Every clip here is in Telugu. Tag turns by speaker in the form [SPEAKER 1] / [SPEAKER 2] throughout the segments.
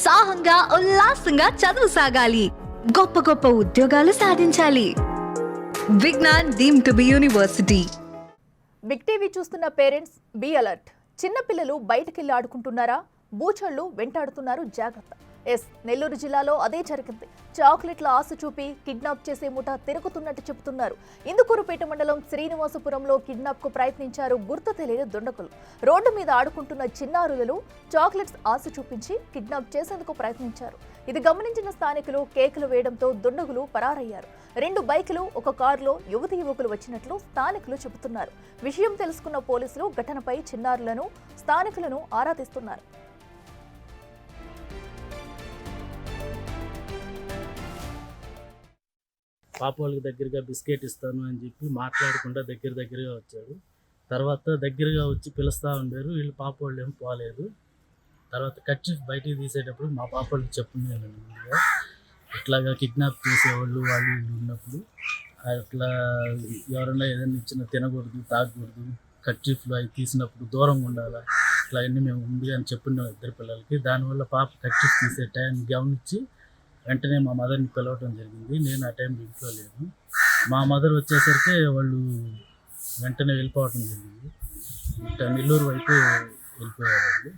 [SPEAKER 1] ఉత్సాహంగా ఉల్లాసంగా చదువు సాగాలి, గొప్ప గొప్ప ఉద్యోగాలు సాధించాలి. Vignan deemed to be university.
[SPEAKER 2] Big TV చూస్తున్న పేరెంట్స్ బీ అలర్ట్. చిన్న పిల్లలు బయటకెళ్ళి ఆడుకుంటున్నారా? బూచళ్ళు వెంటాడుతున్నారు, జాగ్రత్త. నెల్లూరు జిల్లాలో అదే జరిగింది. చాక్లెట్ల ఆశ చూపి కిడ్నాప్ చేసే ముఠా తిరుగుతున్నట్టు చెబుతున్నారు. ఇందుకూరుపేట మండలం శ్రీనివాసపురంలో కిడ్నాప్ కు ప్రయత్నించారు గుర్తు తెలియని దుండగులు. రోడ్డు మీద ఆడుకుంటున్న చిన్నారులను చాక్లెట్స్ ఆశ చూపించి కిడ్నాప్ చేసేందుకు ప్రయత్నించారు. ఇది గమనించిన స్థానికులు కేకలు వేయడంతో దుండగులు పరారయ్యారు. 2 బైకులు, ఒక కారులో యువతి యువకులు వచ్చినట్లు స్థానికులు చెబుతున్నారు. విషయం తెలుసుకున్న పోలీసులు ఘటనపై చిన్నారులను, స్థానికులను ఆరా తీస్తున్నారు.
[SPEAKER 3] పాప వాళ్ళకి దగ్గరగా బిస్కెట్ ఇస్తాను అని చెప్పి మాట్లాడకుండా దగ్గరగా వచ్చాడు. తర్వాత దగ్గరగా వచ్చి పిలుస్తూ ఉండారు. వీళ్ళు పాప వాళ్ళు ఏం పోలేదు. తర్వాత కర్చీఫ్ బయటికి తీసేటప్పుడు మా పాప వాళ్ళకి చెప్పున్నాను ముందుగా, ఇట్లాగా కిడ్నాప్ చేసేవాళ్ళు వాళ్ళు వీళ్ళు ఉన్నప్పుడు అట్లా ఎవరైనా ఏదైనా ఇచ్చినా తినకూడదు, తాగకూడదు, కర్చీఫ్లు అవి తీసినప్పుడు దూరంగా ఉండాలి, ఇట్లా అన్నీ మేము ముందుగా అని చెప్పున్నాం 2 పిల్లలకి. దానివల్ల పాప కర్చీఫ్ తీసే టైంని గమనించి వెంటనే మా మదర్ని పిలవటం జరిగింది. నేను ఆ టైంలో ఇంట్లో లేను. మా మదర్ వచ్చేసరికి వాళ్ళు వెంటనే వెళ్ళిపోవటం జరిగింది. ఇట్లా నెల్లూరు వైపు వెళ్ళిపోయారు.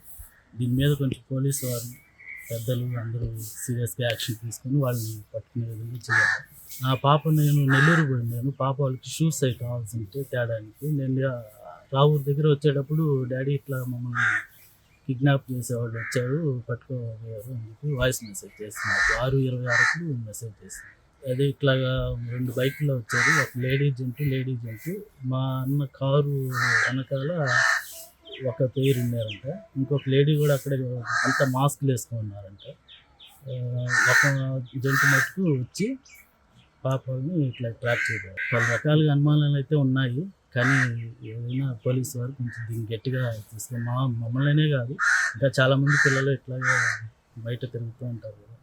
[SPEAKER 3] దీని మీద కొంచెం పోలీసు వారు పెద్దలు అందరూ సీరియస్గా యాక్షన్ తీసుకొని వాళ్ళని పట్టుకునే విధంగా చేయాలి. ఆ పాప నేను నెల్లూరు పోయినాను. పాప వాళ్ళకి షూస్ అవి కావాల్సి ఉంటే తేడానికి నేను రావూరు దగ్గర వచ్చేటప్పుడు డాడీ ఇట్లా మమ్మల్ని కిడ్నాప్ చేసేవాళ్ళు వచ్చారు, పట్టుకోబోయారు అని చెప్పి వాయిస్ మెసేజ్ చేస్తున్నారు. 6:26కు మెసేజ్ చేస్తున్నారు. అదే ఇట్లాగా 2 బైకుల్లో వచ్చారు. ఒక లేడీ జంటు, మా అన్న కారు వెనకాల ఒక పేరు ఉన్నారంట. ఇంకొక లేడీ కూడా అక్కడే అంతా మాస్క్లు వేసుకున్నారంట. ఒక జంటు మట్టుకు వచ్చి పాపని ఇట్లా ట్రాప్ చేయడం. పలు రకాలుగా అనుమానాలు అయితే ఉన్నాయి. కానీ ఏదైనా పోలీసు వారు కొంచెం దీన్ని గట్టిగా తీసుకుని మమ్మల్నే కాదు ఇంకా చాలామంది పిల్లలు ఇట్లాగే బయట తిరుగుతూ ఉంటారు కదా.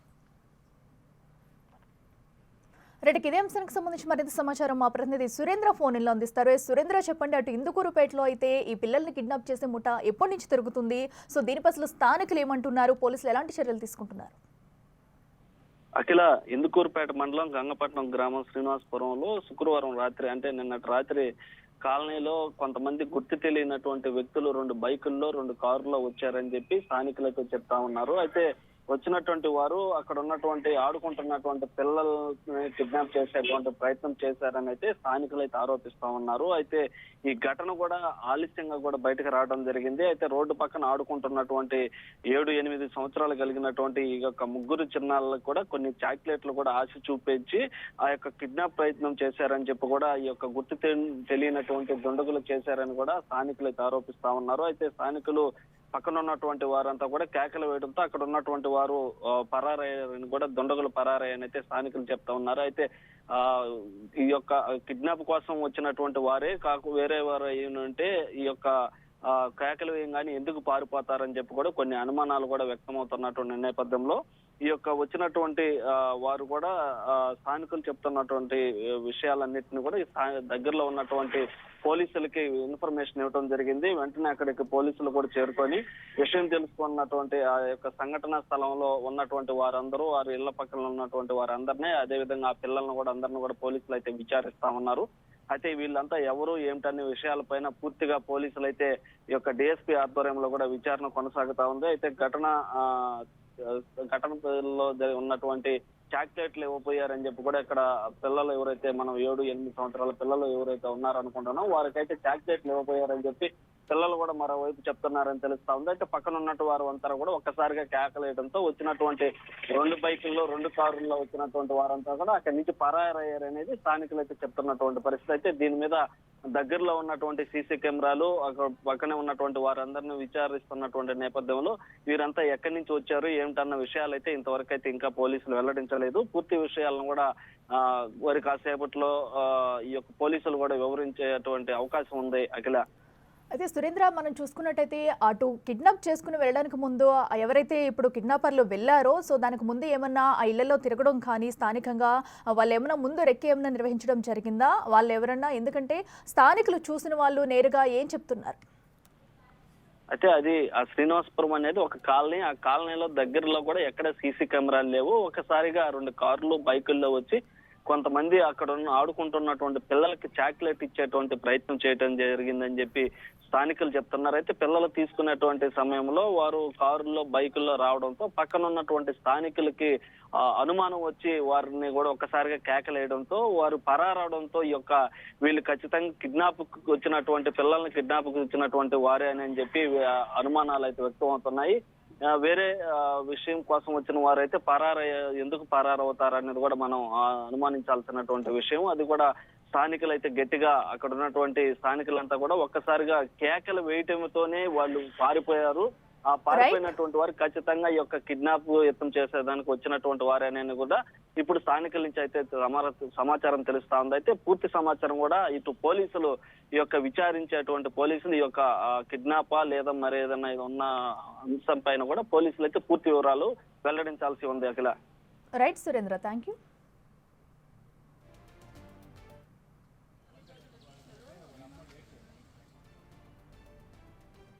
[SPEAKER 2] రెడ్డికి ఇదే అంశానికి సంబంధించి మరింత సమాచారం మా ప్రతినిధి సురేంద్ర ఫోన్లో అందిస్తారు. సురేంద్ర, చెప్పండి, అటు ఇందుకూరుపేటలో అయితే ఈ పిల్లల్ని కిడ్నాప్ చేసే ముఠా ఎప్పటి నుంచి తిరుగుతుంది? సో దీనిపై అసలు స్థానికులు ఏమంటున్నారు? పోలీసులు ఎలాంటి చర్యలు తీసుకుంటున్నారు?
[SPEAKER 4] అఖిల, ఇందుకూరుపేట మండలం గంగపట్నం గ్రామం శ్రీనివాసపురంలో శుక్రవారం రాత్రి, అంటే నిన్నటి రాత్రి కాలనీలో కొంతమంది గుర్తు తెలియనటువంటి వ్యక్తులు 2 బైకుల్లో 2 కారుల్లో వచ్చారని చెప్పి స్థానికులైతే చెప్తా ఉన్నారు. అయితే వచ్చినటువంటి వారు అక్కడ ఉన్నటువంటి ఆడుకుంటున్నటువంటి పిల్లల్ని కిడ్నాప్ చేసేటువంటి ప్రయత్నం చేశారని అయితే స్థానికులు అయితే ఆరోపిస్తా ఉన్నారు. అయితే ఈ ఘటన కూడా ఆలస్యంగా కూడా బయటకు రావడం జరిగింది. అయితే రోడ్డు పక్కన ఆడుకుంటున్నటువంటి 7-8 సంవత్సరాలు కలిగినటువంటి ఈ యొక్క ముగ్గురు చిన్నాళ్ళకు కూడా కొన్ని చాక్లెట్లు కూడా ఆశ చూపించి ఆ యొక్క కిడ్నాప్ ప్రయత్నం చేశారని చెప్పి కూడా ఈ యొక్క గుర్తు తెలియనటువంటి దుండగులు చేశారని కూడా స్థానికులు అయితే ఆరోపిస్తా ఉన్నారు. అయితే స్థానికులు పక్కన ఉన్నటువంటి వారంతా కూడా కేకలు వేయడంతో అక్కడ ఉన్నటువంటి వారు పరారయ్యారని కూడా, దుండగులు పరారయ్యని అయితే స్థానికులు చెప్తా ఉన్నారు. అయితే ఈ యొక్క కిడ్నాప్ కోసం వచ్చినటువంటి వారే వేరే వారు ఏంటంటే ఈ యొక్క కేకలు వేయంగానే ఎందుకు పారిపోతారని చెప్పి కూడా కొన్ని అనుమానాలు కూడా వ్యక్తమవుతున్నటువంటి నేపథ్యంలో ఈ యొక్క వచ్చినటువంటి వారు కూడా స్థానికులు చెప్తున్నటువంటి విషయాలన్నింటినీ కూడా దగ్గరలో ఉన్నటువంటి పోలీసులకి ఇన్ఫర్మేషన్ ఇవ్వడం జరిగింది. వెంటనే అక్కడికి పోలీసులు కూడా చేరుకొని విషయం తెలుసుకున్నటువంటి ఆ యొక్క సంఘటనా స్థలంలో ఉన్నటువంటి వారందరూ, వారి ఇళ్ల పక్కన ఉన్నటువంటి వారందరినీ, అదేవిధంగా ఆ పిల్లలను కూడా అందరినీ కూడా పోలీసులు అయితే విచారిస్తా ఉన్నారు. అయితే వీళ్ళంతా ఎవరు ఏమిటనే విషయాలపైన పూర్తిగా పోలీసులు అయితే ఈ యొక్క డిఎస్పీ ఆధ్వర్యంలో కూడా విచారణ కొనసాగుతా ఉంది. అయితే ఘటనలో ఉన్నటువంటి చాక్లెట్లు ఇవ్వబోయారని చెప్పి కూడా ఇక్కడ పిల్లలు ఎవరైతే మనం 7-8 సంవత్సరాల పిల్లలు ఎవరైతే ఉన్నారనుకుంటున్నాం వారికైతే చాక్లెట్లు ఇవ్వబోయారని చెప్పి పిల్లలు కూడా మరోవైపు చెప్తున్నారని తెలుస్తా ఉంది. అయితే పక్కన ఉన్నట్టు వారు అంతా కూడా ఒక్కసారిగా కేకలేయడంతో వచ్చినటువంటి 2 బైకుల్లో 2 కారుల్లో వచ్చినటువంటి వారంతా కూడా అక్కడి నుంచి పరారయ్యారనేది స్థానికులు అయితే చెప్తున్నటువంటి పరిస్థితి. అయితే దీని మీద దగ్గరలో ఉన్నటువంటి సీసీ కెమెరాలు, అక్కడ పక్కనే ఉన్నటువంటి వారందరినీ విచారిస్తున్నటువంటి నేపథ్యంలో వీరంతా ఎక్కడి నుంచి వచ్చారు ఏమిటన్న విషయాలు అయితే ఇంతవరకు అయితే ఇంకా పోలీసులు వెల్లడించలేదు. పూర్తి విషయాలను కూడా వారి కాసేపట్లో ఈ యొక్క పోలీసులు కూడా వివరించేటువంటి అవకాశం ఉంది. అఖిల,
[SPEAKER 2] అయితే సురేంద్ర, మనం చూసుకున్నట్టయితే అటు కిడ్నాప్ చేసుకుని వెళ్ళడానికి ముందు ఎవరైతే ఇప్పుడు కిడ్నాపర్లు వెళ్ళారో, సో దానికి ముందు ఏమన్నా ఆ ఇళ్లలో తిరగడం కానీ స్థానికంగా వాళ్ళు ఏమన్నా ముందు రెక్కి ఏమన్నా నిర్వహించడం జరిగిందా? వాళ్ళు ఎవరన్నా, ఎందుకంటే స్థానికులు చూసిన వాళ్ళు నేరుగా ఏం చెప్తున్నారు?
[SPEAKER 4] అయితే అది ఆ శ్రీనివాసపురం అనేది ఒక కాలనీ, ఆ కాలనీలో దగ్గరలో కూడా ఎక్కడ సీసీ కెమెరాలు లేవు. ఒకసారిగా 2 కార్లు బైకుల్లో వచ్చి కొంతమంది అక్కడ ఆడుకుంటున్నటువంటి పిల్లలకి చాక్లెట్ ఇచ్చేటువంటి ప్రయత్నం చేయడం జరిగిందని చెప్పి స్థానికులు చెప్తున్నారు. అయితే పిల్లలు తీసుకునేటువంటి సమయంలో వారు కారుల్లో బైకుల్లో రావడంతో పక్కన ఉన్నటువంటి స్థానికులకి అనుమానం వచ్చి వారిని కూడా ఒక్కసారిగా కేకలేయడంతో వారు పరారవడంతో ఈ యొక్క వీళ్ళు ఖచ్చితంగా కిడ్నాప్ వచ్చినటువంటి పిల్లల్ని కిడ్నాప్ వచ్చినటువంటి వారే అని చెప్పి అనుమానాలు అయితే వ్యక్తం అవుతున్నాయి. వేరే విషయం కోసం వచ్చిన వారైతే ఎందుకు పరారవుతారు అనేది కూడా మనం అనుమానించాల్సినటువంటి విషయం. అది కూడా స్థానికులు అయితే గట్టిగా అక్కడ ఉన్నటువంటి స్థానికులంతా కూడా ఒక్కసారిగా కేకలు వేయటంతోనే వాళ్ళు పారిపోయారు. ఆ పారిపోయినటువంటి వారు ఖచ్చితంగా ఈ యొక్క కిడ్నాప్ యత్నం చేసేదానికి వచ్చినటువంటి వారేనని కూడా ఇప్పుడు స్థానికుల నుంచి అయితే సమాచారం తెలుస్తా ఉంది. అయితే పూర్తి సమాచారం కూడా ఇటు పోలీసులు ఈ యొక్క విచారించేటువంటి పోలీసులు ఈ యొక్క కిడ్నాపా లేదా మరి ఏదైనా ఉన్న అంశం పైన కూడా పోలీసులు అయితే పూర్తి వివరాలు వెల్లడించాల్సి ఉంది. Akhila.
[SPEAKER 2] Right Surendra, thank you.